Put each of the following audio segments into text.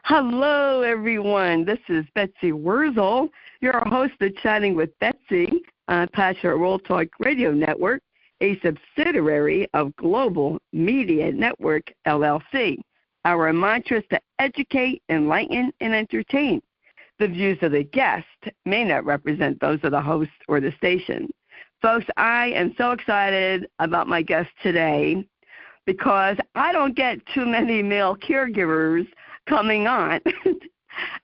Hello, everyone. This is Betsy Wurzel, your host of Chatting with Betsy on Passionate World Talk Radio Network, a subsidiary of Global Media Network, LLC. Our mantra is to educate, enlighten, and entertain. The views of the guest may not represent those of the host or the station. Folks, I am so excited about my guest today because I don't get too many male caregivers coming on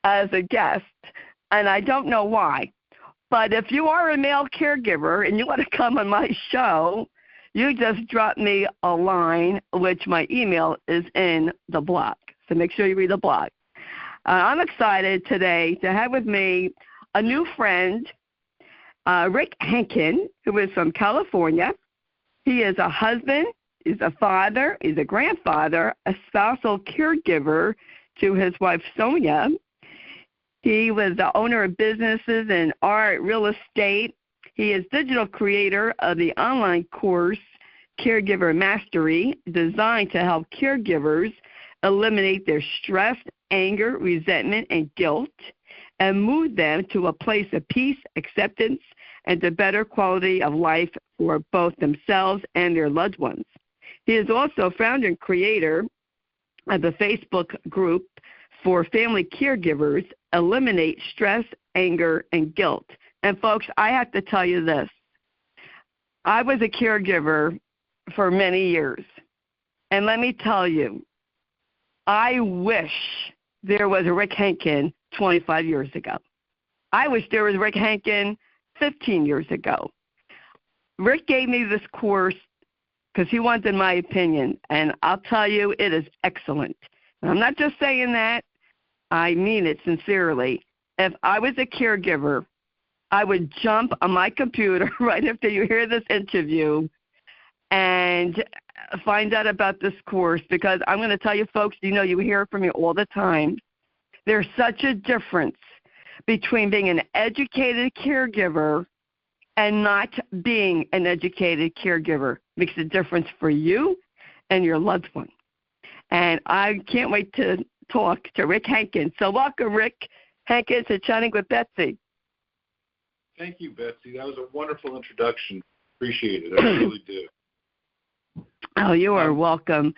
as a guest, and I don't know why. But if you are a male caregiver and you want to come on my show, you just drop me a line, which my email is in the blog. So make sure you read the blog. I'm excited today to have with me a new friend, Rick Henkin, who is from California. He is a husband, he's a father, he's a grandfather, a spousal caregiver to his wife, Sonia. He was the owner of businesses in art, real estate. He is digital creator of the online course, Caregiver Mastery, designed to help caregivers eliminate their stress, anger, resentment, and guilt, and move them to a place of peace, acceptance, and a better quality of life for both themselves and their loved ones. He is also founder and creator of the Facebook group for family caregivers, Eliminate Stress, Anger, and Guilt. And folks, I have to tell you this. I was a caregiver for many years. And let me tell you, I wish there was a Rick Henkin 25 years ago. I wish there was Rick Henkin 15 years ago. Rick gave me this course because he wanted my opinion, and I'll tell you, it is excellent. And I'm not just saying that. I mean it sincerely. If I was a caregiver, I would jump on my computer right after you hear this interview and find out about this course, because I'm going to tell you, folks, you hear from me all the time. There's such a difference between being an educated caregiver and not being an educated caregiver. Makes a difference for you and your loved one. And I can't wait to talk to Rick Henkin. So welcome, Rick Henkin, to Chatting with Betsy. Thank you, Betsy. That was a wonderful introduction. Appreciate it. I really do. Oh, you are welcome.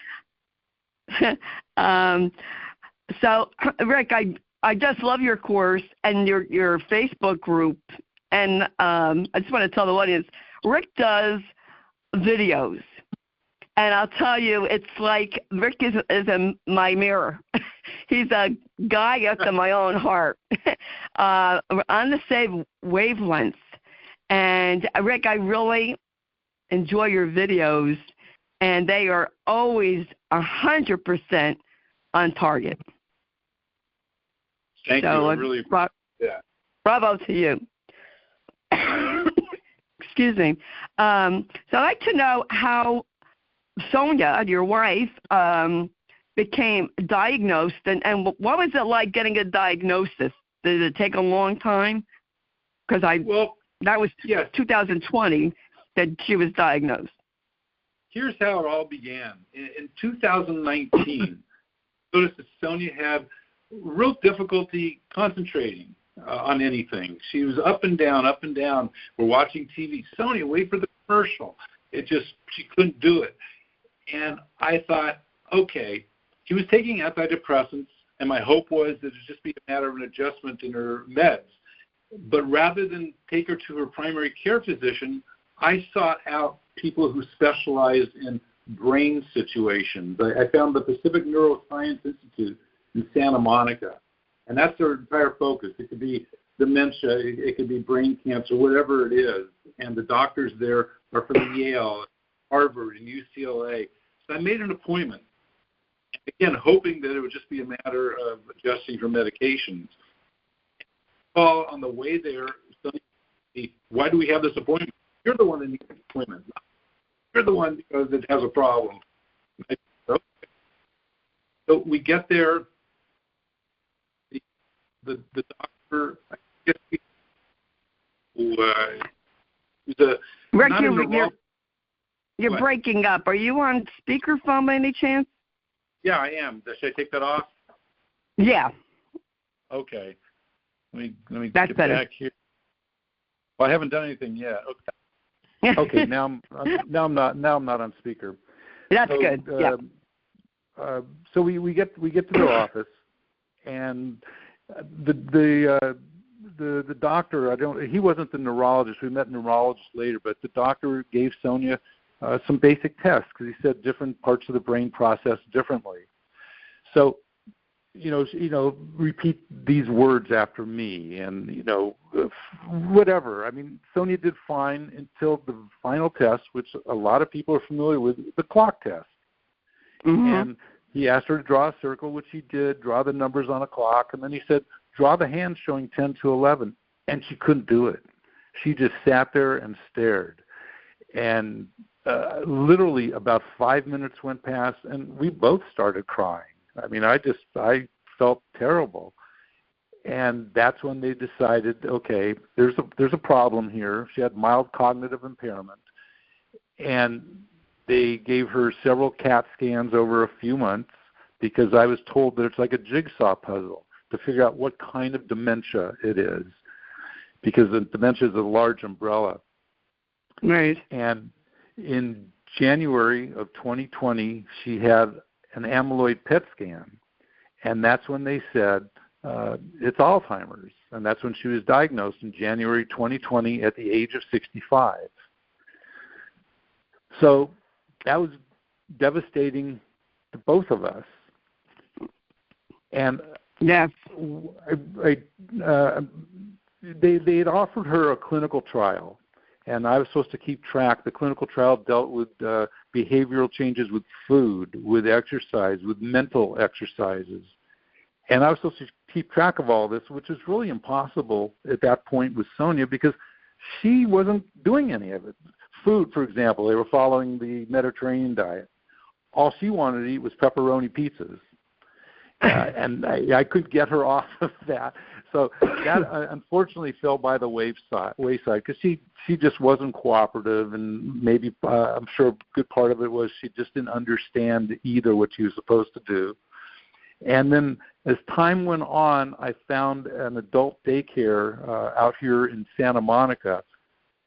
So, Rick, I just love your course and your Facebook group. And I just want to tell the audience, Rick does videos. And I'll tell you, it's like Rick is in my mirror. He's a guy after my own heart, on the same wavelengths. And, Rick, I really enjoy your videos, and they are always 100% on target. Thank you. I really appreciate that. Bravo to you. Excuse me. So I'd like to know how Sonia, your wife, became diagnosed, and what was it like getting a diagnosis? Did it take a long time? Because that was 2020 that she was diagnosed. Here's how it all began. In 2019, noticed that Sonia had real difficulty concentrating on anything. She was up and down, up and down. We're watching TV. Sonia, wait for the commercial. She couldn't do it. And I thought, okay, she was taking antidepressants, and my hope was that it would just be a matter of an adjustment in her meds. But rather than take her to her primary care physician, I sought out people who specialized in brain situations. I found the Pacific Neuroscience Institute in Santa Monica, and that's their entire focus. It could be dementia, it could be brain cancer, whatever it is. And the doctors there are from Yale, Harvard, and UCLA. So I made an appointment, again, hoping that it would just be a matter of adjusting her medications. Call on the way there, why do we have this appointment? You're the one that needs the appointment. You're the one because it has a problem. So we get there. The doctor, I guess, who's a Rick, you're breaking up. Are you on speakerphone by any chance? Yeah, I am. Should I take that off? Yeah. Okay. Let me That's get better. back here. Well, I haven't done anything yet. Okay. Okay. Now I'm not on speaker. That's good. Yeah. So we get to their office, and the doctor, he wasn't the neurologist. We met a neurologist later, but the doctor gave Sonia some basic tests because he said different parts of the brain process differently. So, repeat these words after me, and whatever. I mean, Sonia did fine until the final test, which a lot of people are familiar with, the clock test. Mm-hmm. And he asked her to draw a circle, which she did, draw the numbers on a clock, and then he said, draw the hand showing 10 to 11, and she couldn't do it. She just sat there and stared. And literally about 5 minutes went past, and we both started crying. I mean, I felt terrible. And that's when they decided, okay, there's a problem here. She had mild cognitive impairment. And they gave her several CAT scans over a few months because I was told that it's like a jigsaw puzzle to figure out what kind of dementia it is, because the dementia is a large umbrella. Right. And in January of 2020, she had an amyloid PET scan, and that's when they said it's Alzheimer's, and that's when she was diagnosed in January 2020 at the age of 65. So that was devastating to both of us. And yes, they had offered her a clinical trial, and I was supposed to keep track. The clinical trial dealt with behavioral changes with food, with exercise, with mental exercises. And I was supposed to keep track of all this, which was really impossible at that point with Sonia because she wasn't doing any of it. Food, for example, they were following the Mediterranean diet. All she wanted to eat was pepperoni pizzas. And I couldn't get her off of that. So that unfortunately fell by the wayside because she just wasn't cooperative, and maybe I'm sure a good part of it was she just didn't understand either what she was supposed to do. And then as time went on, I found an adult daycare out here in Santa Monica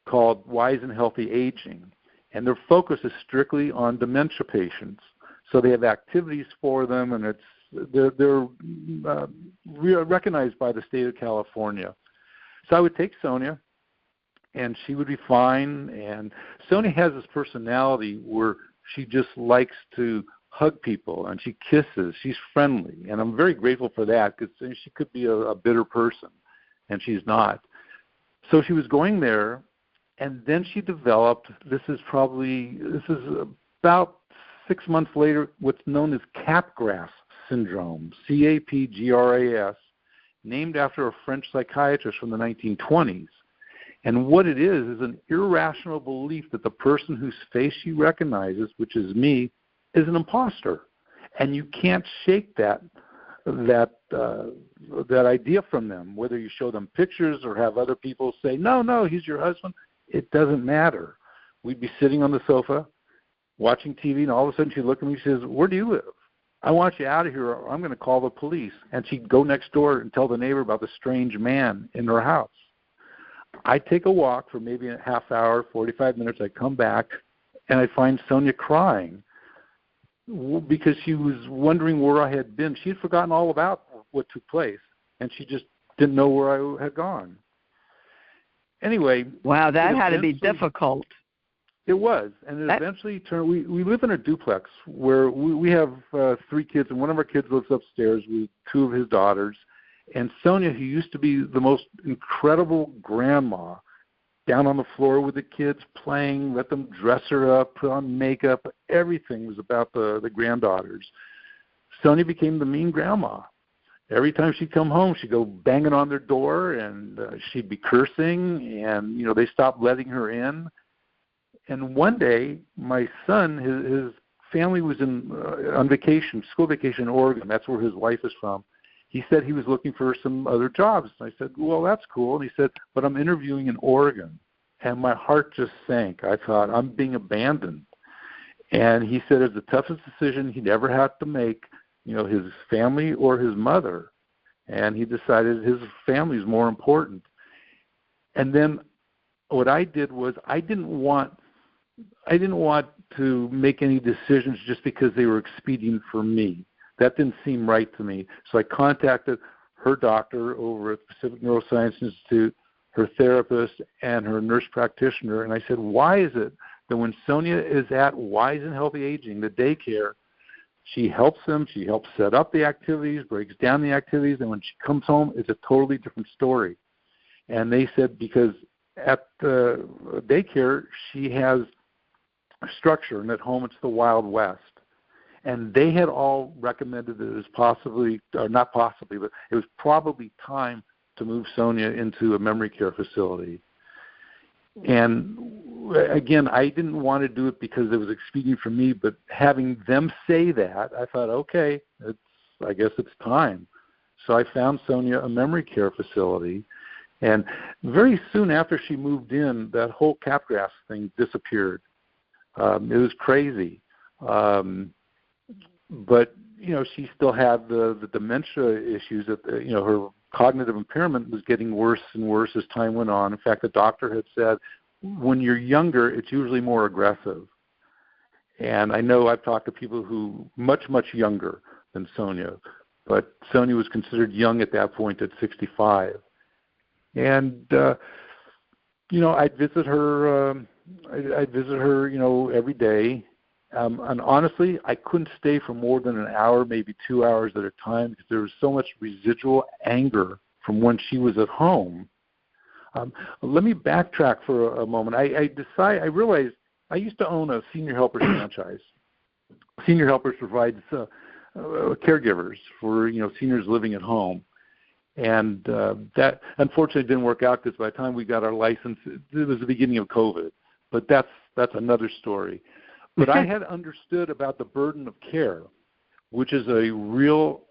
called Wise and Healthy Aging, and their focus is strictly on dementia patients. So they have activities for them, and they're recognized by the state of California. So I would take Sonia, and she would be fine. And Sonia has this personality where she just likes to hug people, and she kisses. She's friendly, and I'm very grateful for that because she could be a bitter person, and she's not. So she was going there, and then she developed, this is about 6 months later, what's known as Capgras syndrome, CAPGRAS, named after a French psychiatrist from the 1920s. And what it is an irrational belief that the person whose face she recognizes, which is me, is an imposter. And you can't shake that idea from them, whether you show them pictures or have other people say, no, he's your husband. It doesn't matter. We'd be sitting on the sofa watching TV, and all of a sudden she'd look at me and she says, where do you live? I want you out of here or I'm going to call the police. And she'd go next door and tell the neighbor about the strange man in her house. I'd take a walk for maybe a half hour, 45 minutes. I'd come back, and I'd find Sonia crying because she was wondering where I had been. She had forgotten all about what took place, and she just didn't know where I had gone. Anyway. Wow, that had to be difficult. It was, and it eventually turned. We live in a duplex where we have 3 kids, and one of our kids lives upstairs with 2 of his daughters. And Sonia, who used to be the most incredible grandma, down on the floor with the kids playing, let them dress her up, put on makeup, everything was about the granddaughters. Sonia became the mean grandma. Every time she'd come home, she'd go banging on their door, and she'd be cursing, and they stopped letting her in. And one day, my son, his family was on vacation, school vacation in Oregon. That's where his wife is from. He said he was looking for some other jobs. And I said, well, that's cool. And he said, but I'm interviewing in Oregon. And my heart just sank. I thought, I'm being abandoned. And he said it's the toughest decision he'd ever had to make, his family or his mother. And he decided his family is more important. And then what I did was I didn't want to make any decisions just because they were expedient for me. That didn't seem right to me. So I contacted her doctor over at the Pacific Neuroscience Institute, her therapist, and her nurse practitioner, and I said, why is it that when Sonia is at Wise and Healthy Aging, the daycare, she helps them, she helps set up the activities, breaks down the activities, and when she comes home, it's a totally different story. And they said because at the daycare, she has structure, and at home it's the Wild West. And they had all recommended that it was possibly, or not possibly, but it was probably time to move Sonia into a memory care facility. And again, I didn't want to do it because it was expedient for me, but having them say that, I thought, okay, I guess it's time. So I found Sonia a memory care facility. And very soon after she moved in, that whole capgras thing disappeared. It was crazy. But, she still had the dementia issues that, her cognitive impairment was getting worse and worse as time went on. In fact, the doctor had said, when you're younger, it's usually more aggressive. And I know I've talked to people who much, much younger than Sonia, but Sonia was considered young at that point at 65. And, I'd visit her, every day. And honestly, I couldn't stay for more than an hour, maybe 2 hours at a time, because there was so much residual anger from when she was at home. Let me backtrack for a moment. I realized I used to own a Senior Helpers franchise. Senior Helpers provides caregivers for seniors living at home. And that unfortunately didn't work out because by the time we got our license, it was the beginning of COVID. But that's another story. But I had understood about the burden of care, which is a real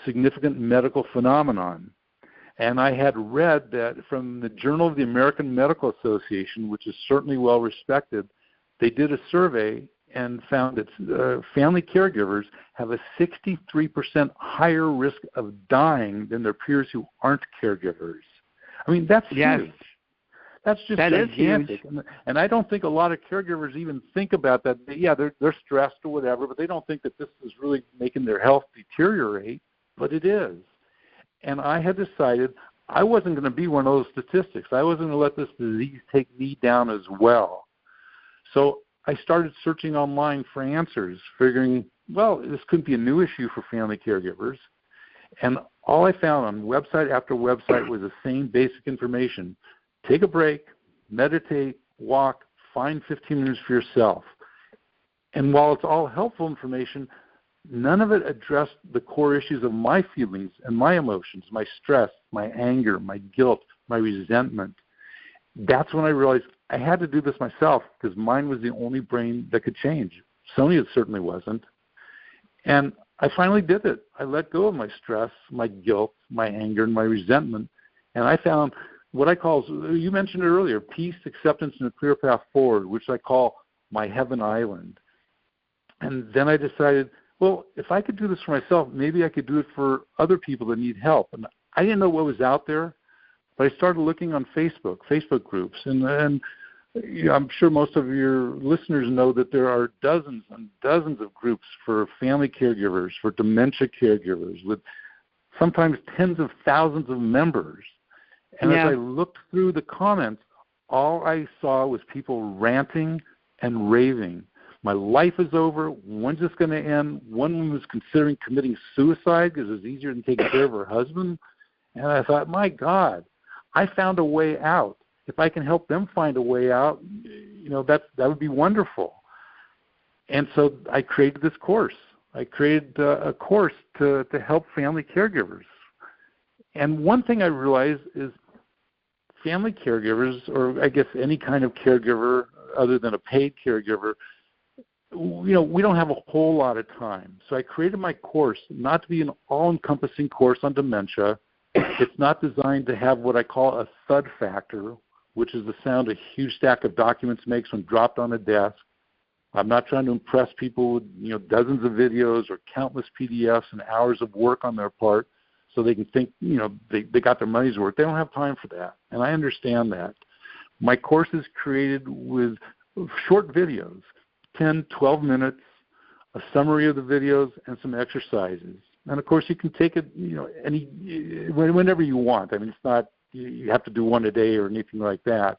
significant medical phenomenon. And I had read that from the Journal of the American Medical Association, which is certainly well respected, they did a survey and found that family caregivers have a 63% higher risk of dying than their peers who aren't caregivers. I mean, that's huge. That's just gigantic. And I don't think a lot of caregivers even think about that. Yeah, they're stressed or whatever, but they don't think that this is really making their health deteriorate, but it is. And I had decided I wasn't going to be one of those statistics. I wasn't going to let this disease take me down as well. So I started searching online for answers, figuring, well, this couldn't be a new issue for family caregivers. And all I found on website after website was the same basic information. Take a break, meditate, walk, find 15 minutes for yourself. And while it's all helpful information, none of it addressed the core issues of my feelings and my emotions, my stress, my anger, my guilt, my resentment. That's when I realized I had to do this myself because mine was the only brain that could change. Sonia certainly wasn't. And I finally did it. I let go of my stress, my guilt, my anger, and my resentment. And I found what I call, you mentioned it earlier, peace, acceptance, and a clear path forward, which I call my heaven island. And then I decided, well, if I could do this for myself, maybe I could do it for other people that need help. And I didn't know what was out there, but I started looking on Facebook groups. And I'm sure most of your listeners know that there are dozens and dozens of groups for family caregivers, for dementia caregivers, with sometimes tens of thousands of members. And as I looked through the comments, all I saw was people ranting and raving. My life is over. When's this going to end? One woman was considering committing suicide because it's easier than taking care of her husband. And I thought, my God, I found a way out. If I can help them find a way out, that would be wonderful. And so I created this course. I created a course to help family caregivers. And one thing I realized is family caregivers, or I guess any kind of caregiver other than a paid caregiver, we don't have a whole lot of time. So I created my course not to be an all-encompassing course on dementia. It's not designed to have what I call a thud factor, which is the sound a huge stack of documents makes when dropped on a desk. I'm not trying to impress people with, dozens of videos or countless PDFs and hours of work on their part so they can think, they got their money's worth. They don't have time for that, and I understand that. My course is created with short videos, 10, 12 minutes, a summary of the videos, and some exercises. And, of course, you can take it, whenever you want. I mean, it's not you have to do one a day or anything like that.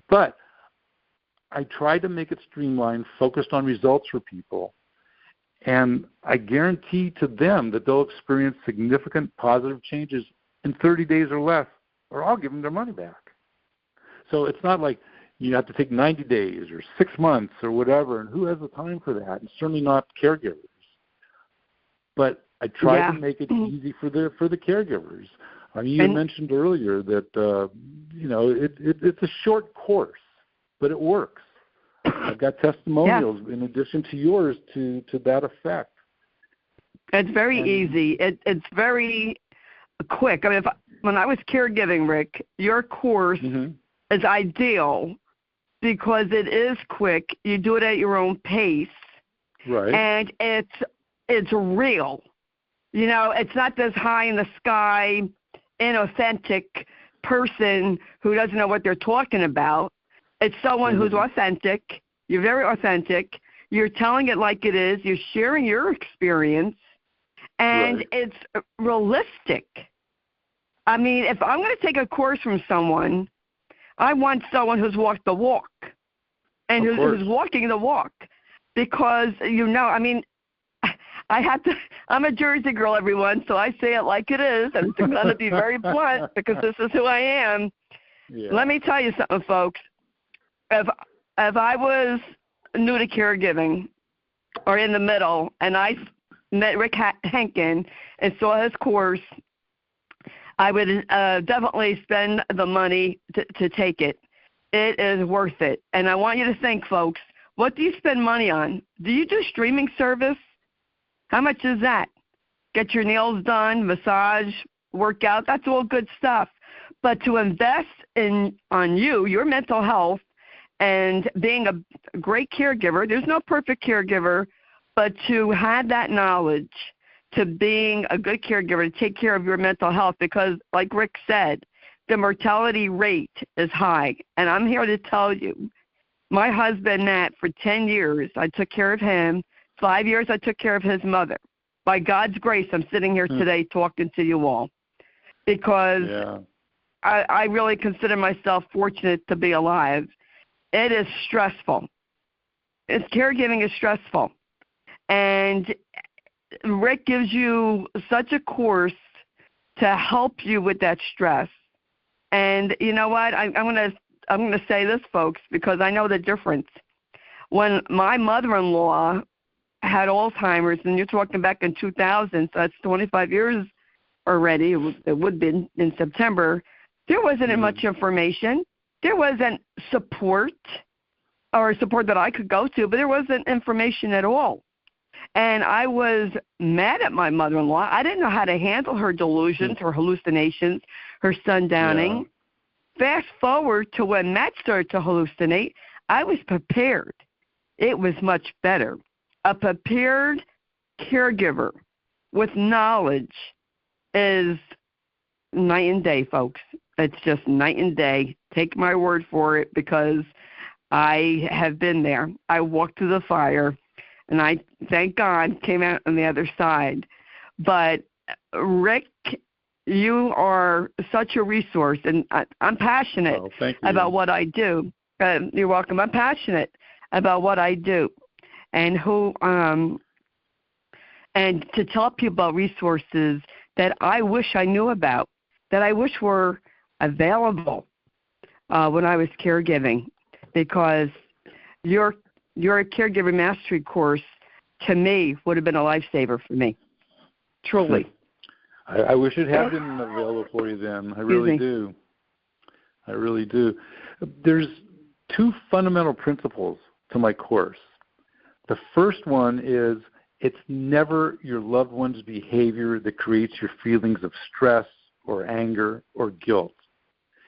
But I try to make it streamlined, focused on results for people, and I guarantee to them that they'll experience significant positive changes in 30 days or less, or I'll give them their money back. So it's not like you have to take 90 days or 6 months or whatever, and who has the time for that? And certainly not caregivers. But I try to make it easy for the caregivers. I mean, you mentioned earlier that it's a short course, but it works. I've got testimonials in addition to yours to that effect. It's very easy. It's very quick. I mean, when I was caregiving, Rick, your course is ideal because it is quick. You do it at your own pace, right? And it's real. It's not this high in the sky, inauthentic person who doesn't know what they're talking about. It's someone who's authentic. You're very authentic. You're telling it like it is. You're sharing your experience, and it's realistic. I mean, if I'm going to take a course from someone, I want someone who's walked the walk and who's walking the walk because, I mean, I'm a Jersey girl, everyone, so I say it like it is. I'm going to be very blunt because this is who I am. Yeah. Let me tell you something, folks. If I was new to caregiving or in the middle and I met Rick Henkin and saw his course, I would definitely spend the money to take it. It is worth it. And I want you to think, folks, what do you spend money on? Do you do streaming service? How much is that? Get your nails done, massage, workout, that's all good stuff. But to invest on you, your mental health, and being a great caregiver, there's no perfect caregiver, but to have that knowledge, to being a good caregiver, to take care of your mental health, because like Rick said, the mortality rate is high. And I'm here to tell you, my husband, Nat, for 10 years, I took care of him. 5 years, I took care of his mother. By God's grace, I'm sitting here today talking to you all because I really consider myself fortunate to be alive. It is stressful. Caregiving is stressful. And Rick gives you such a course to help you with that stress. And you know what? I'm gonna say this, folks, because I know the difference. When my mother-in-law had Alzheimer's, and you're talking back in 2000, so that's 25 years already. It would have been in September. There wasn't much information. There wasn't support or support that I could go to, but there wasn't information at all. And I was mad at my mother-in-law. I didn't know how to handle her delusions, her hallucinations, her sundowning. Fast forward to when Matt started to hallucinate, I was prepared. It was much better. A prepared caregiver with knowledge is night and day, folks. It's just night and day. Take my word for it because I have been there. I walked through the fire, and I, thank God, came out on the other side. But, Rick, you are such a resource, and I'm passionate about what I do. You're welcome. I'm passionate about what I do. And and to tell people about resources that I wish I knew about, that I wish were available when I was caregiving, because your caregiver mastery course to me would have been a lifesaver for me, truly. I wish it had been available for you then. I really do. I really do. There's two fundamental principles to my course. The first one is it's never your loved one's behavior that creates your feelings of stress or anger or guilt.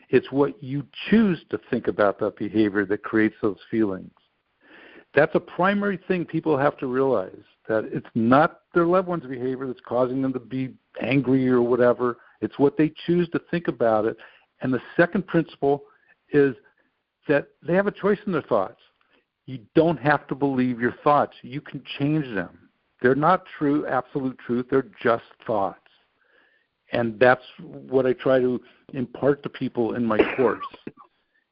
It's what you choose to think about that behavior that creates those feelings. that's a primary thing people have to realize, that it's not their loved one's behavior that's causing them to be angry or whatever. It's what they choose to think about it. And the second principle is that they have a choice in their thoughts. You don't have to believe your thoughts. You can change them. They're not true, absolute truth. They're just thoughts. And that's what I try to impart to people in my course.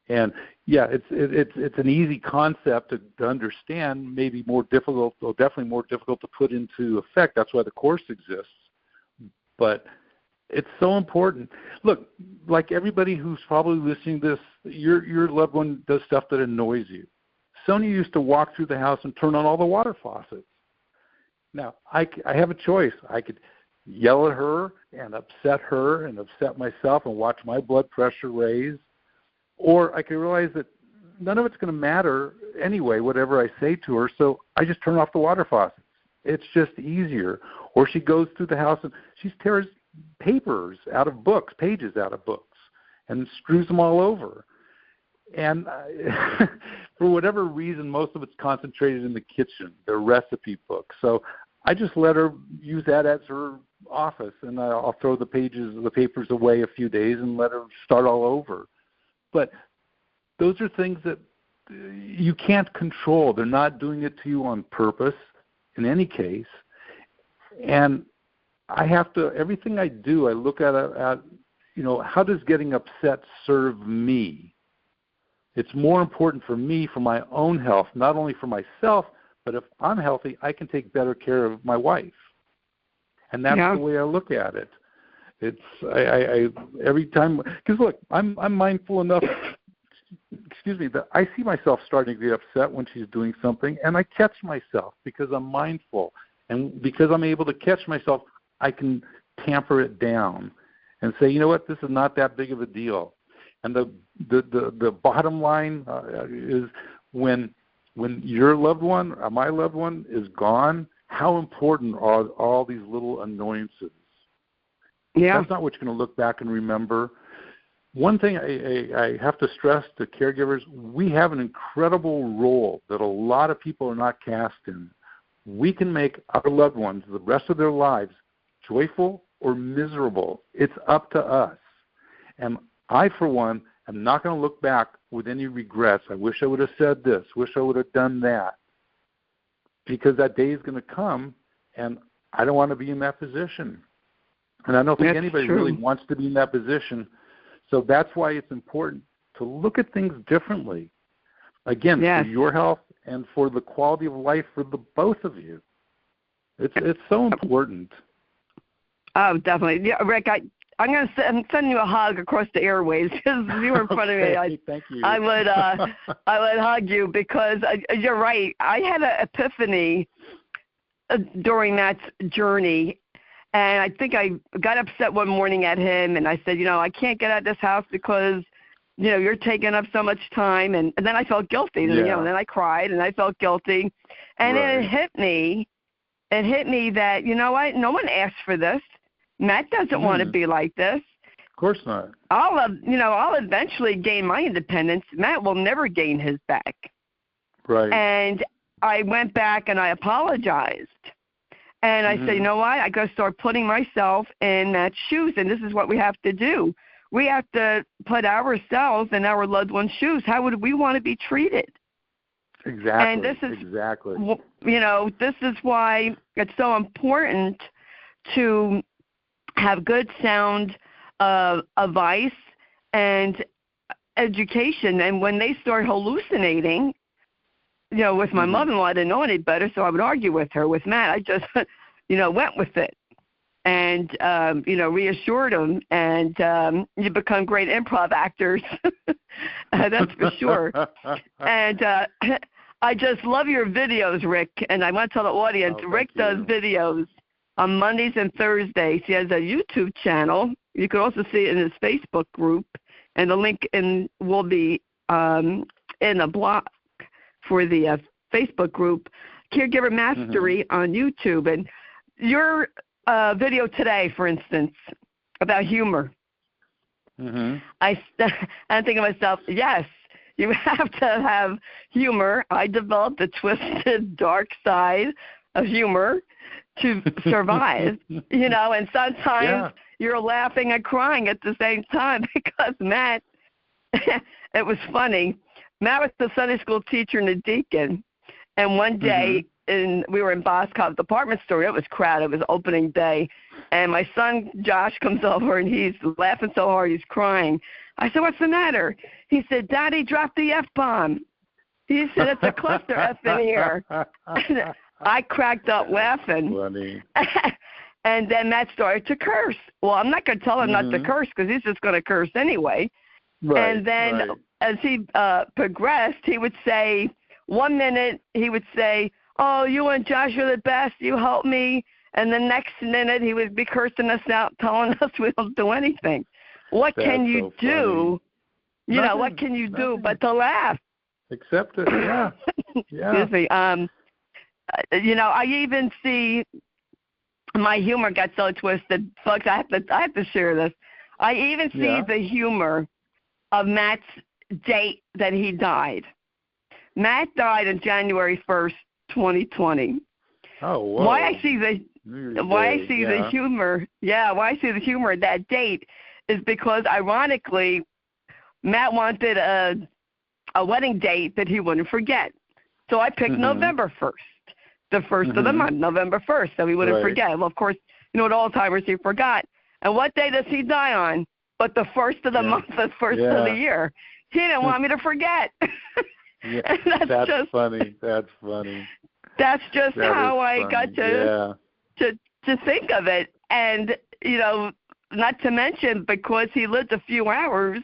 And yeah, it's an easy concept to understand, maybe more difficult, or definitely more difficult to put into effect. That's why the course exists. But it's so important. Look, like everybody who's probably listening to this, your loved one does stuff that annoys you. Sonia used to walk through the house and turn on all the water faucets. Now, I have a choice. I could yell at her and upset myself and watch my blood pressure raise. Or I could realize that none of it's going to matter anyway, whatever I say to her, so I just turn off the water faucets. It's just easier. Or she goes through the house and she tears papers out of books, pages out of books, and strews them all over. And for whatever reason, most of it's concentrated in the kitchen, their recipe book. So I just let her use that as her office, and I'll throw the papers away a few days and let her start all over. But those are things that you can't control. They're not doing it to you on purpose in any case. And I have to, everything I do, I look at how does getting upset serve me? It's more important for me, for my own health, not only for myself, but if I'm healthy, I can take better care of my wife. And that's the way I look at it. It's I every time, because look, I'm mindful enough, that I see myself starting to get upset when she's doing something, and I catch myself because I'm mindful. And because I'm able to catch myself, I can tamper it down and say, you know what, this is not that big of a deal. And the bottom line is when your loved one or my loved one is gone, how important are all these little annoyances? Yeah. That's not what you're going to look back and remember. One thing I have to stress to caregivers, we have an incredible role that a lot of people are not cast in. We can make our loved ones, the rest of their lives, joyful or miserable. It's up to us. And I, for one, am not going to look back with any regrets. I wish I would have said this, wish I would have done that. Because that day is going to come, and I don't want to be in that position. And I don't think anybody really wants to be in that position. So that's why it's important to look at things differently. Again, for your health and for the quality of life for the both of you. It's so important. Oh, definitely. Yeah, Rick, I'm going to send you a hug across the airwaves because you were in front of me. Thank you. I would hug you because you're right. I had an epiphany during that journey, and I think I got upset one morning at him, and I said, I can't get out of this house because, you're taking up so much time. And then I felt guilty. And, then I cried, and I felt guilty. And then it hit me that, you know what, no one asked for this. Matt doesn't want to be like this. Of course not. I'll eventually gain my independence. Matt will never gain his back. Right. And I went back and I apologized. And I said, you know what? I got to start putting myself in Matt's shoes, and this is what we have to do. We have to put ourselves in our loved one's shoes. How would we want to be treated? Exactly. And this is, this is why it's so important to have good sound advice and education. And when they start hallucinating, with my mother-in-law, I didn't know any better, so I would argue with her. With Matt, I just, went with it and, reassured them. And you become great improv actors. That's for sure. And I just love your videos, Rick. And I want to tell the audience, Rick does videos on Mondays and Thursdays. He has a YouTube channel. You can also see it in his Facebook group, and the link will be in the blog for the Facebook group, Caregiver Mastery on YouTube. And your video today, for instance, about humor, I think to myself, yes, You have to have humor. I developed a twisted, dark side of humor to survive, and sometimes you're laughing and crying at the same time because Matt, it was funny. Matt was the Sunday school teacher and a deacon, and one day we were in Boscov's department store. It was crowded. It was opening day, and my son Josh comes over and he's laughing so hard he's crying. I said, "What's the matter?" He said, "Daddy dropped the F-bomb." He said, "It's a cluster F in here." I cracked up laughing. Funny. And then Matt started to curse. Well, I'm not going to tell him not to curse because he's just going to curse anyway. Right, and then as he progressed, he would say, 1 minute he would say, "Oh, you and Josh are the best. You help me." And the next minute he would be cursing us out, telling us we don't do anything. What can you do? Nothing, what can you do but to laugh? Accept it, yeah. Excuse me. I even see my humor got so twisted. Folks, I have to share this. I even see the humor of Matt's date that he died. Matt died on January 1st, 2020. Oh, whoa. Why I see the humor, why I see the humor of that date is because, ironically, Matt wanted a wedding date that he wouldn't forget. So I picked November 1st, the first of the month, November 1st, so he wouldn't forget. Well, of course, with Alzheimer's, he forgot. And what day does he die on? But the first of the month, the first of the year. He didn't want me to forget. That's funny. That's funny. That's just how I got to think of it. And, not to mention, because he lived a few hours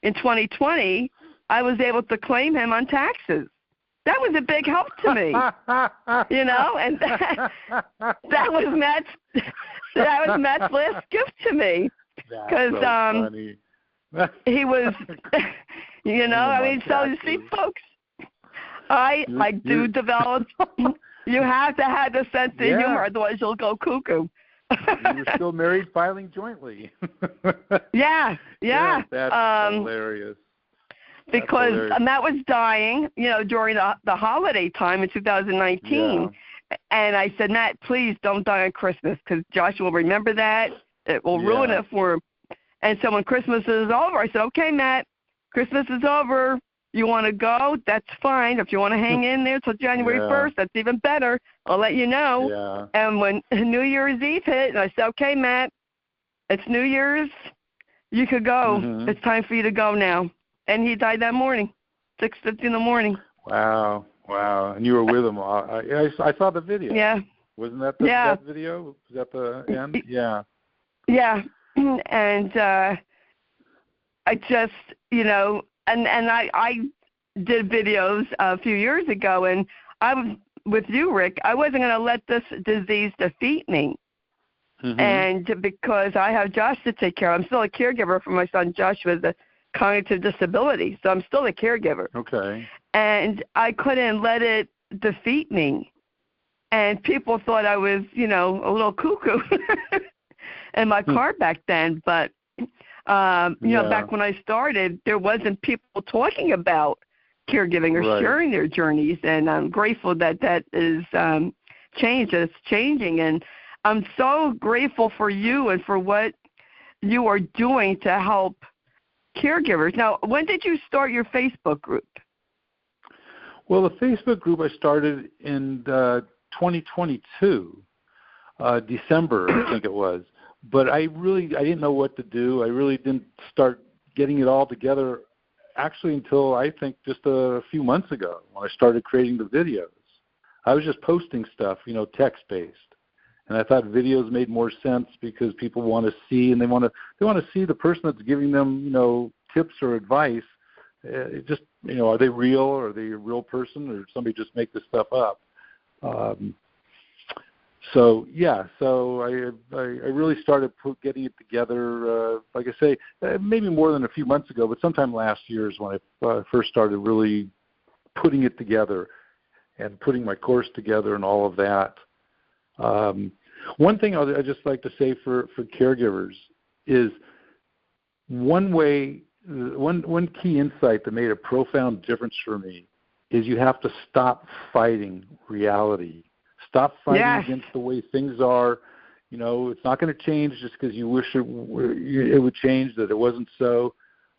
in 2020, I was able to claim him on taxes. That was a big help to me, and that was Matt's last gift to me, because he was, so you see, folks, I do develop. You have to have the sense of humor, otherwise you'll go cuckoo. You were still married, filing jointly. Yeah, that's hilarious. Because Matt was dying, during the holiday time in 2019. And I said, "Matt, please don't die on Christmas because Josh will remember that. It will ruin it for him." And so when Christmas is over, I said, "Okay, Matt, Christmas is over. You want to go? That's fine. If you want to hang in there till January 1st, that's even better. I'll let you know." Yeah. And when New Year's Eve hit, and I said, "Okay, Matt, it's New Year's. You could go. It's time for you to go now." And he died that morning, 6:50 in the morning. Wow. And you were with him. I saw the video. Yeah. Wasn't that that video? Was that the end? Yeah. Yeah. And I just, and I did videos a few years ago, and I was with you, Rick. I wasn't going to let this disease defeat me. And because I have Josh to take care of, I'm still a caregiver for my son Josh with a cognitive disability, so I'm still a caregiver. Okay. And I couldn't let it defeat me. And people thought I was, a little cuckoo in my car back then. But, back when I started, there wasn't people talking about caregiving or sharing their journeys. And I'm grateful that is changed, that it's changing. And I'm so grateful for you and for what you are doing to help caregivers. Now, when did you start your Facebook group? Well, the Facebook group I started in 2022, December, I think it was. But I didn't know what to do. I really didn't start getting it all together actually until I think just a few months ago when I started creating the videos. I was just posting stuff, text-based. And I thought videos made more sense because people want to see, and they want to see the person that's giving them, tips or advice. Are they real? Or are they a real person, or did somebody just make this stuff up? So I really started getting it together. Like I say, maybe more than a few months ago, but sometime last year is when I first started really putting it together and putting my course together and all of that. One thing I'd just like to say for caregivers is one way one key insight that made a profound difference for me is you have to stop fighting reality. Stop fighting against the way things are. You know, it's not going to change just because you wish it would change, that it wasn't so.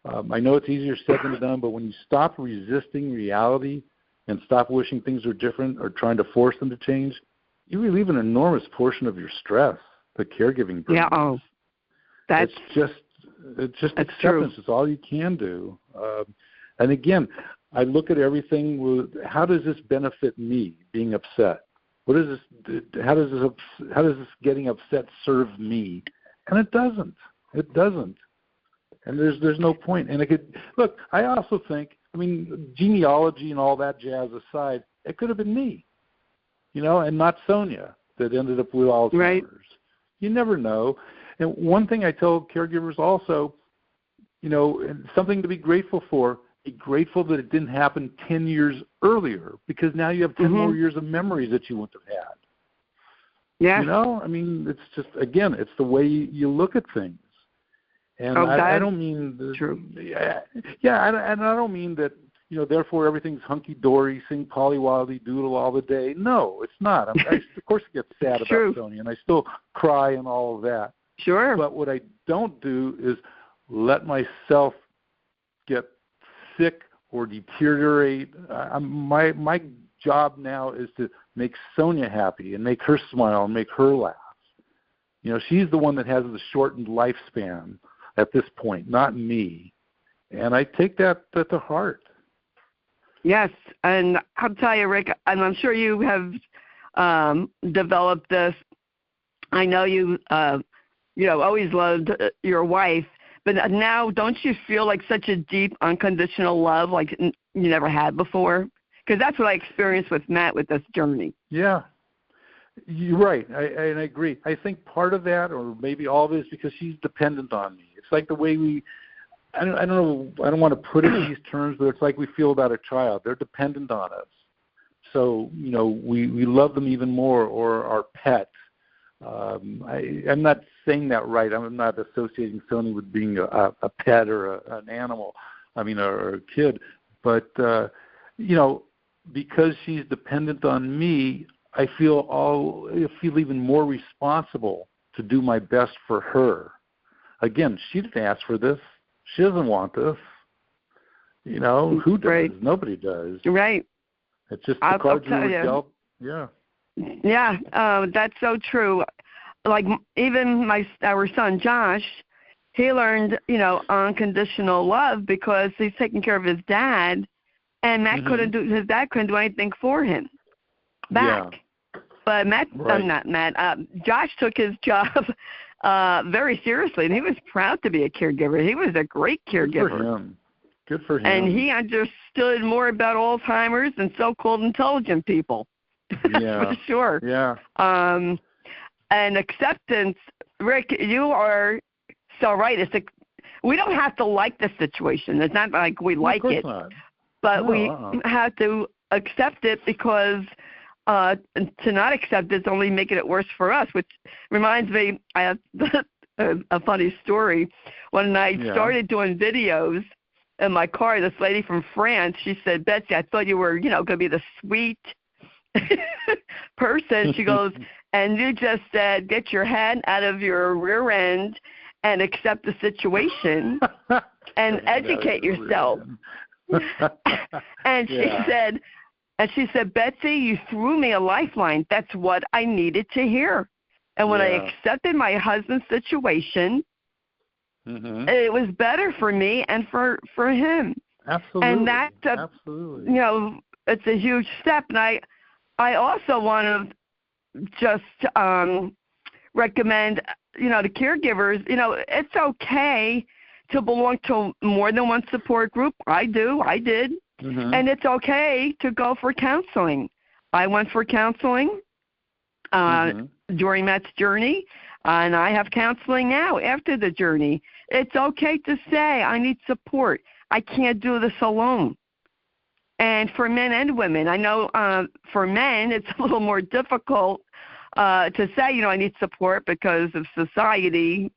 I know it's easier said than done, but when you stop resisting reality and stop wishing things were different or trying to force them to change, you relieve an enormous portion of your stress, the caregiving brings. Yeah, it's just acceptance. True. It's all you can do. And again, I look at everything with, how does this benefit me being upset? What is this? How does this getting upset serve me? And it doesn't. It doesn't. And there's no point. And look. I also think, I mean, genealogy and all that jazz aside, it could have been me, you know, and not Sonia that ended up with Alzheimer's. Right. You never know. And one thing I tell caregivers also, you know, and something to be grateful for. Be grateful that it didn't happen 10 years earlier, because now you have 10 more years of memories that you wouldn't have had. Yeah. You know, I mean, it's just, again, it's the way you look at things. And I don't mean true. Yeah, and I don't mean that, you know, therefore everything's hunky-dory, sing Polly Wolly Doodle all the day. No, it's not. Of course I get sad about Sonia, and I still cry and all of that. Sure. But what I don't do is let myself get sick or deteriorate. My job now is to make Sonia happy and make her smile and make her laugh. You know, she's the one that has the shortened lifespan at this point, not me. And I take that to heart. Yes, and I'll tell you, Rick, and I'm sure you have developed this. I know you always loved your wife, but now don't you feel like such a deep, unconditional love like you never had before? Because that's what I experienced with Matt with this journey. Yeah, you're right. I agree. I think part of that, or maybe all of it, is because she's dependent on me. It's like the way I don't know, I don't want to put it in these terms, but it's like we feel about a child. They're dependent on us. So, you know, we love them even more, or our pet. I'm not saying that right. I'm not associating Sonia with being a pet or an animal, or a kid. But, you know, because she's dependent on me, I feel even more responsible to do my best for her. Again, she didn't ask for this. She doesn't want this. You know, who does? Right. Nobody does. Right. It's just the cards you were dealt. Yeah. Yeah, that's so true. Like even our son Josh, he learned, you know, unconditional love because he's taking care of his dad, and his dad couldn't do anything for him back. Yeah. But Josh took his job very seriously, and he was proud to be a caregiver. He was a great caregiver. Good for him. And he understood more about Alzheimer's than so-called intelligent people. Yeah. For sure. Yeah. And acceptance, Rick, you are so right. We don't have to like the situation. It's not like we like it. Not. But we have to accept it, because to not accept it's only making it worse for us, which reminds me, I have a funny story. When I started doing videos in my car, this lady from France, she said, "Betsy, I thought you were, going to be the sweet person." She goes, "And you just said, get your head out of your rear end and accept the situation and educate yourself." And she said, "Betsy, you threw me a lifeline. That's what I needed to hear." And when I accepted my husband's situation, it was better for me and for him. Absolutely. And that's absolutely. You know, it's a huge step. And I also want to just recommend, you know, to caregivers, you know, it's okay to belong to more than one support group. I did. And it's okay to go for counseling. I went for counseling during Matt's journey, and I have counseling now after the journey. It's okay to say, I need support. I can't do this alone. And for men and women, I know for men it's a little more difficult to say, you know, I need support because of society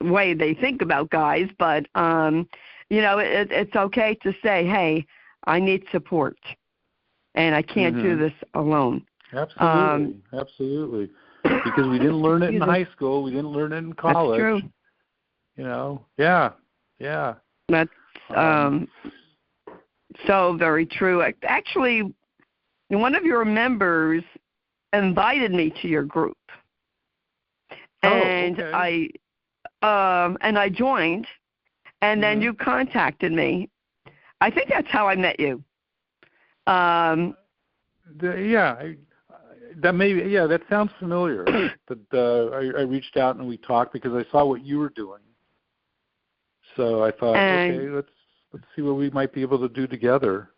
way they think about guys, but it's okay to say, hey, I need support, and I can't do this alone. Absolutely. Because we didn't learn it in high school, we didn't learn it in college. That's true. Yeah. That's so very true. Actually, one of your members invited me to your group, and okay. I joined, and then you contacted me. I think that's how I met you. That sounds familiar. I reached out and we talked because I saw what you were doing. So I thought, okay, let's see what we might be able to do together.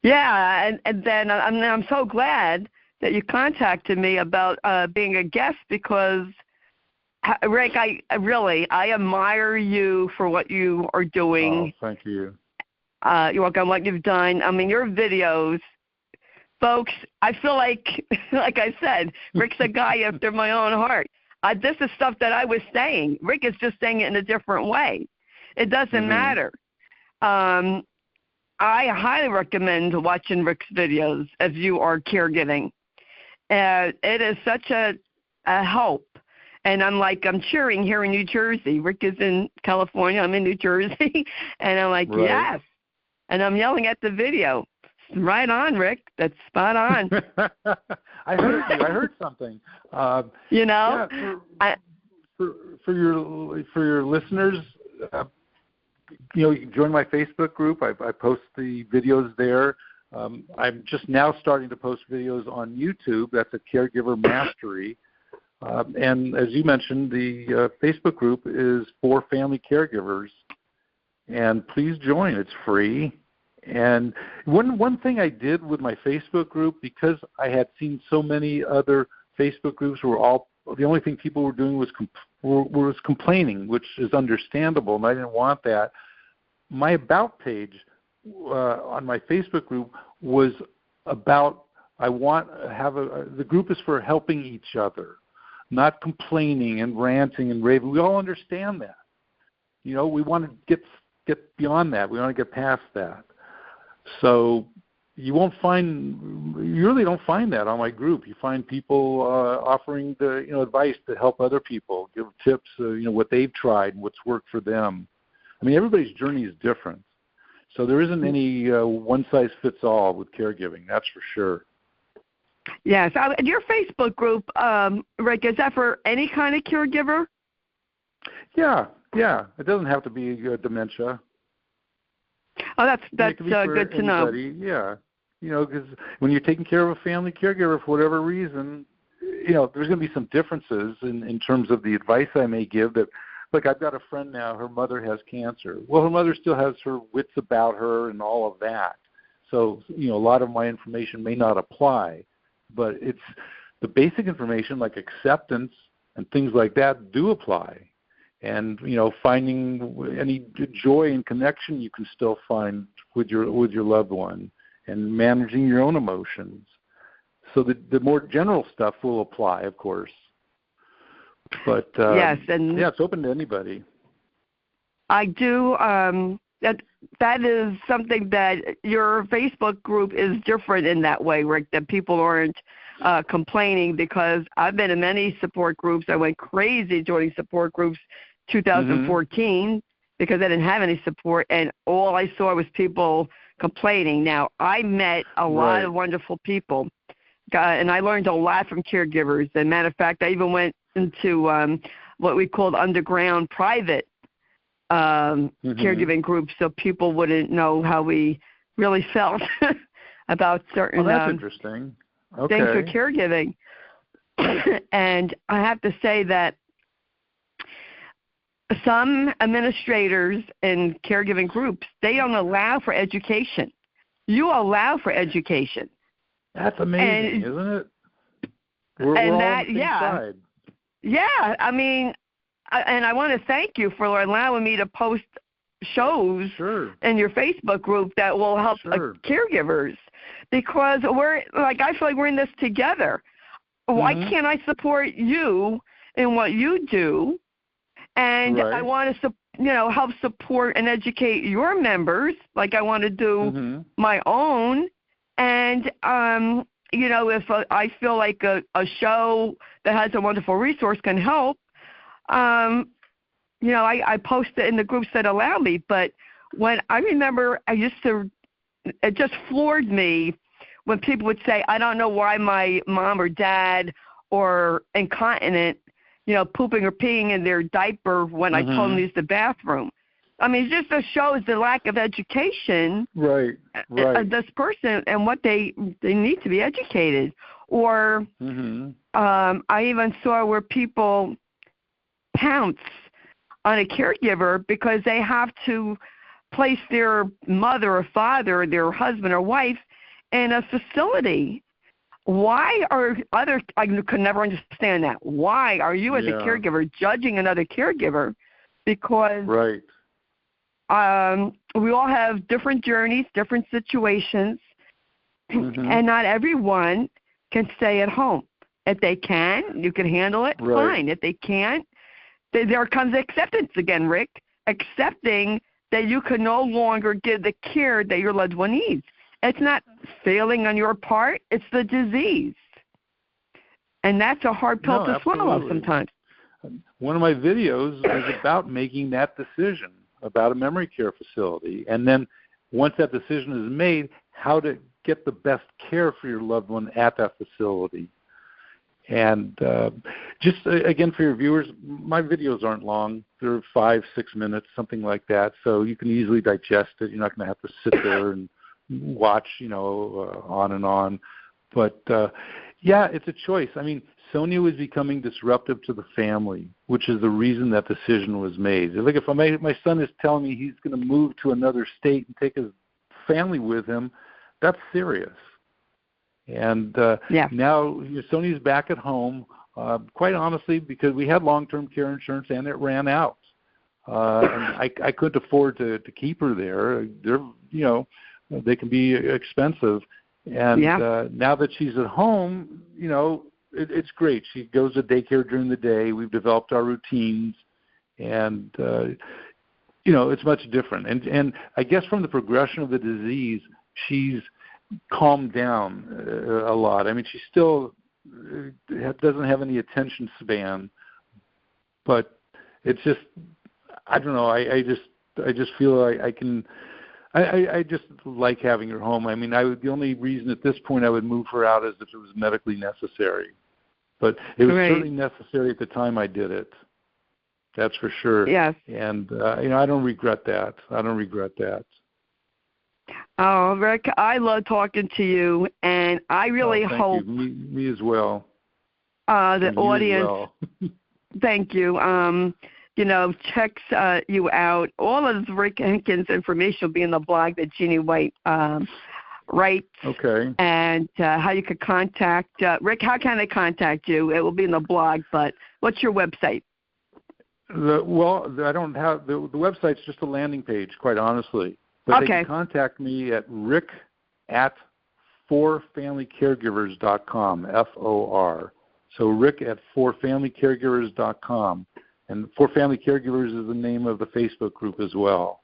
Yeah, and then I'm so glad that you contacted me about being a guest because, Rick, I admire you for what you are doing. Oh, thank you. You're welcome. What you've done. I mean, your videos, folks. I feel like I said, Rick's a guy after my own heart. This is stuff that I was saying. Rick is just saying it in a different way. It doesn't matter. I highly recommend watching Rick's videos if you are caregiving. It is such a help. And I'm cheering here in New Jersey. Rick is in California. I'm in New Jersey. And I'm like, yes. And I'm yelling at the video. Right on, Rick. That's spot on. I heard you. I heard something. Yeah, for your listeners, you can join my Facebook group. I post the videos there. I'm just now starting to post videos on YouTube. That's a Caregiver Mastery. And as you mentioned, the Facebook group is for family caregivers. And please join. It's free. And one thing I did with my Facebook group, because I had seen so many other Facebook groups were the only thing people were doing was complaining, which is understandable, and I didn't want that. My About page on my Facebook group was about the group is for helping each other, not complaining and ranting and raving. We all understand that. We want to get beyond that. We want to get past that. So you really don't find that on my group. You find people offering advice to help other people, give tips, what they've tried, what's worked for them. I mean, everybody's journey is different. So there isn't any one-size-fits-all with caregiving, that's for sure. Yes. Your Facebook group, Rick, is that for any kind of caregiver? Yeah. It doesn't have to be dementia. Oh, that's good to know. Yeah, because when you're taking care of a family caregiver for whatever reason, there's going to be some differences in terms of the advice I may give. That, like, I've got a friend now. Her mother has cancer. Well, her mother still has her wits about her and all of that. So, a lot of my information may not apply, but it's the basic information like acceptance and things like that do apply. And finding any joy and connection you can still find with your loved one, and managing your own emotions. So the more general stuff will apply, of course. But yes, and it's open to anybody. I do. That is something that your Facebook group is different in that way, Rick. That people aren't complaining, because I've been in many support groups. I went crazy joining support groups 2014 because I didn't have any support, and all I saw was people complaining. Now, I met a lot of wonderful people, and I learned a lot from caregivers. As a matter of fact, I even went into what we called underground private caregiving groups, so people wouldn't know how we really felt about certain that's interesting. Okay. things with caregiving. And I have to say that some administrators in caregiving groups, they don't allow for education. You allow for education. That's amazing, isn't it? We're all on the same side. Yeah, I mean, and I want to thank you for allowing me to post shows in your Facebook group that will help caregivers, because I feel like we're in this together. Why can't I support you in what you do? And Right. I want to, help support and educate your members, like I want to do my own. And, if I feel like a show that has a wonderful resource can help, I post it in the groups that allow me. But when I remember, it just floored me when people would say, I don't know why my mom or dad or incontinent, pooping or peeing in their diaper when I told them to use the bathroom. I mean, it just shows the lack of education of this person and what they need to be educated. Or I even saw where people pounce on a caregiver because they have to place their mother or father, or their husband or wife in a facility. Why are I could never understand that. Why are you as a caregiver judging another caregiver? Because we all have different journeys, different situations, and not everyone can stay at home. If they can, you can handle it, fine. If they can't, there comes acceptance again, Rick, accepting that you can no longer give the care that your loved one needs. It's not failing on your part, it's the disease. And that's a hard pill to swallow sometimes. One of my videos was about making that decision about a memory care facility. And then once that decision is made, how to get the best care for your loved one at that facility. And just, again, for your viewers, my videos aren't long. They're 5-6 minutes, something like that. So you can easily digest it. You're not going to have to sit there and watch, on and on. But, it's a choice. I mean, Sonia was becoming disruptive to the family, which is the reason that decision was made. Like if my son is telling me he's going to move to another state and take his family with him, that's serious. And now Sonia's back at home, quite honestly, because we had long-term care insurance and it ran out. And I couldn't afford to keep her there. They can be expensive. And now that she's at home, it's great. She goes to daycare during the day. We've developed our routines, and it's much different. And I guess from the progression of the disease, she's calmed down a lot. I mean, she still doesn't have any attention span, but it's just, I don't know. I just feel like I just like having her home. I mean, the only reason at this point I would move her out is if it was medically necessary. But it was certainly necessary at the time I did it. That's for sure. Yes. And, I don't regret that. Oh, Rick, I love talking to you, and I really hope. You. Me as well. The audience. Thank you. Checks you out. All of Rick Hinkins' information will be in the blog that Jeannie White writes. Okay. And how you could contact Rick. How can they contact you? It will be in the blog. But what's your website? I don't have the website's just a landing page, quite honestly. But they can contact me at rick@forfamilycaregivers.com, FOR. So rick@forfamilycaregivers.com. And For Family Caregivers is the name of the Facebook group as well.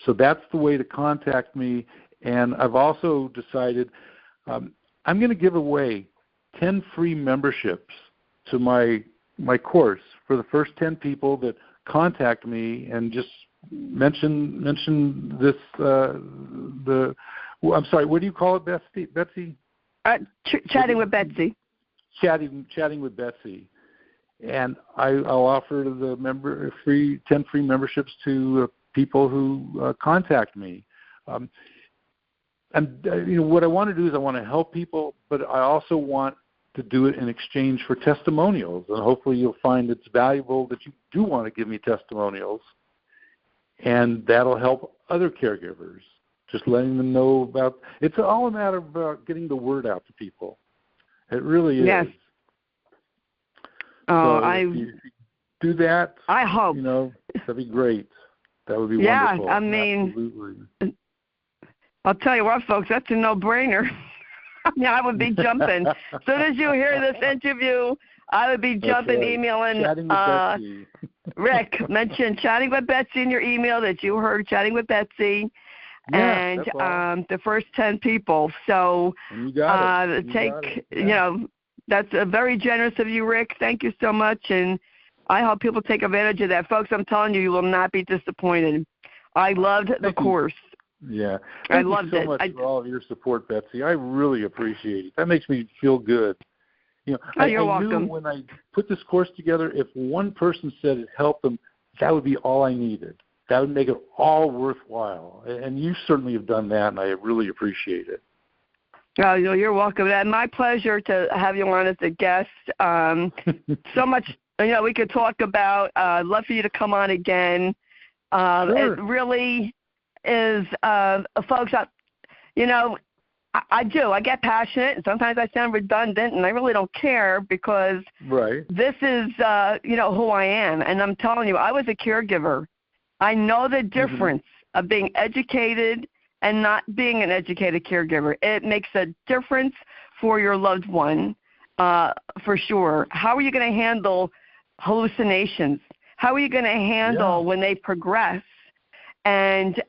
So that's the way to contact me. And I've also decided I'm going to give away 10 free memberships to my course for the first 10 people that contact me and just mention this. I'm sorry. What do you call it, Betsy? Chatting with Betsy. Chatting with Betsy, and I'll offer the 10 free memberships to people who contact me. And what I want to do is I want to help people, but I also want to do it in exchange for testimonials, and hopefully you'll find it's valuable that you do want to give me testimonials. And that'll help other caregivers, just letting them know about. It's all a matter of getting the word out to people. It really is. Yes. Oh, so if you do that. I hope. That'd be great. That would be wonderful. Yeah, I mean, absolutely. I'll tell you what, folks, that's a no-brainer. I would be jumping. As soon as you hear this interview, I would be jumping, emailing. Chatting with Betsy. Rick, mention Chatting with Betsy in your email that you heard Chatting with Betsy. Yeah, And that's all. the first 10 people. So And you got it. That's very generous of you, Rick. Thank you so much. And I hope people take advantage of that. Folks, I'm telling you, you will not be disappointed. I loved the course. Yeah. I loved it. Thank you so much for all of your support, Betsy. I really appreciate it. That makes me feel good. You're I welcome. knew when I put this course together, if one person said it helped them, that would be all I needed. That would make it all worthwhile. And you certainly have done that, and I really appreciate it. Oh, you're welcome. And my pleasure to have you on as a guest. So much, we could talk about. I'd love for you to come on again. Sure. It really is, folks, I do. I get passionate, and sometimes I sound redundant, and I really don't care because this is, who I am. And I'm telling you, I was a caregiver. I know the difference of being educated and not being an educated caregiver. It makes a difference for your loved one, for sure. How are you going to handle hallucinations? How are you going to handle when they progress? And,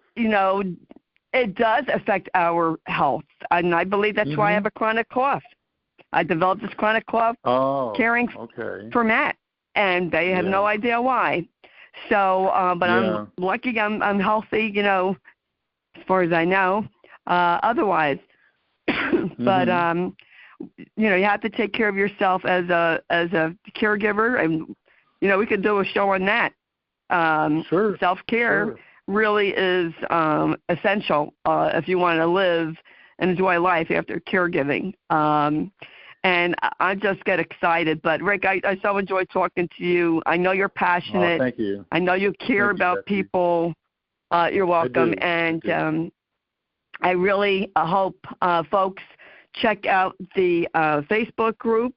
it does affect our health. And I believe that's why I have a chronic cough. I developed this chronic cough caring for Matt, and they have no idea why. So, but I'm lucky I'm healthy, as far as I know, otherwise. But, you have to take care of yourself as a caregiver. And, we could do a show on that. Self-care really is essential if you want to live and enjoy life after caregiving. And I just get excited. But, Rick, I so enjoy talking to you. I know you're passionate. Oh, thank you. I know you care about people. You're welcome. And I really hope folks check out the Facebook group,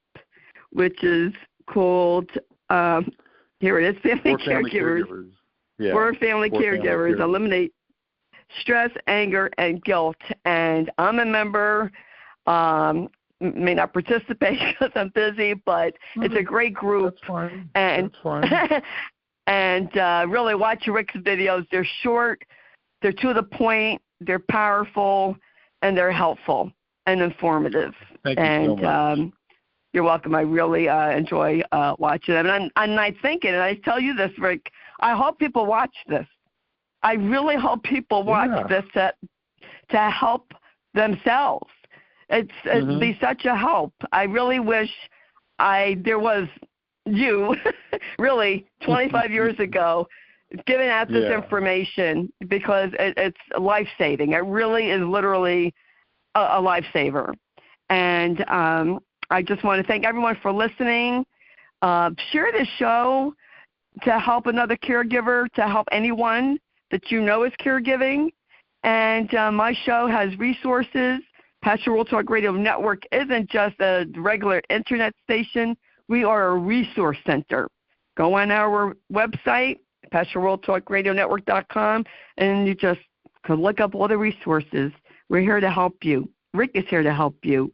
which is called, here it is, Family Caregivers. Yeah. We're family caregivers. Eliminate stress, anger, and guilt. And I'm a member. May not participate because I'm busy, but it's a great group. That's fine. And, That's fine. And really watch Rick's videos. They're short, they're to the point, they're powerful, and they're helpful and informative. Thank you so much. You're welcome. I really enjoy watching them. And I'm thinking, and I tell you this, Rick, I hope people watch this. I really hope people watch this to help themselves. It'd be such a help. I really wish there was you, really, 25 years ago, giving out this information because it's life-saving. It really is literally a lifesaver. And I just want to thank everyone for listening. Share this show to help another caregiver, to help anyone that you know is caregiving. And my show has resources. Pastor World Talk Radio Network isn't just a regular internet station. We are a resource center. Go on our website, PastorWorldTalkRadioNetwork.com, and you just can look up all the resources. We're here to help you. Rick is here to help you.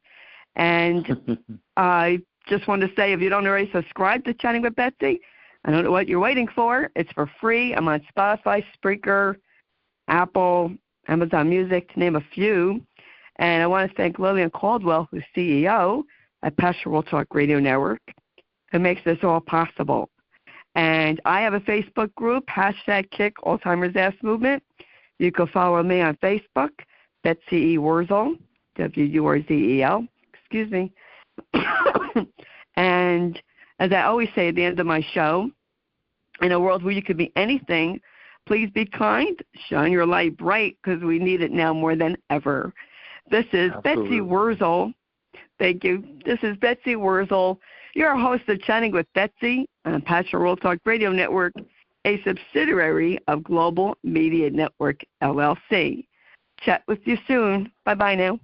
And I just want to say, if you don't already subscribe to Chatting with Betsy, I don't know what you're waiting for. It's for free. I'm on Spotify, Spreaker, Apple, Amazon Music, to name a few. And I want to thank Lillian Caldwell, who's CEO at Pastor World Talk Radio Network, who makes this all possible. And I have a Facebook group, #Kick Alzheimer's Ass Movement. You can follow me on Facebook, Betsy E. Wurzel, WURZEL. Excuse me. And as I always say at the end of my show, in a world where you could be anything, please be kind, shine your light bright, because we need it now more than ever. This is Betsy Wurzel. Thank you. This is Betsy Wurzel. You're a host of Chatting with Betsy on Pastor World Talk Radio Network, a subsidiary of Global Media Network, LLC. Chat with you soon. Bye-bye now.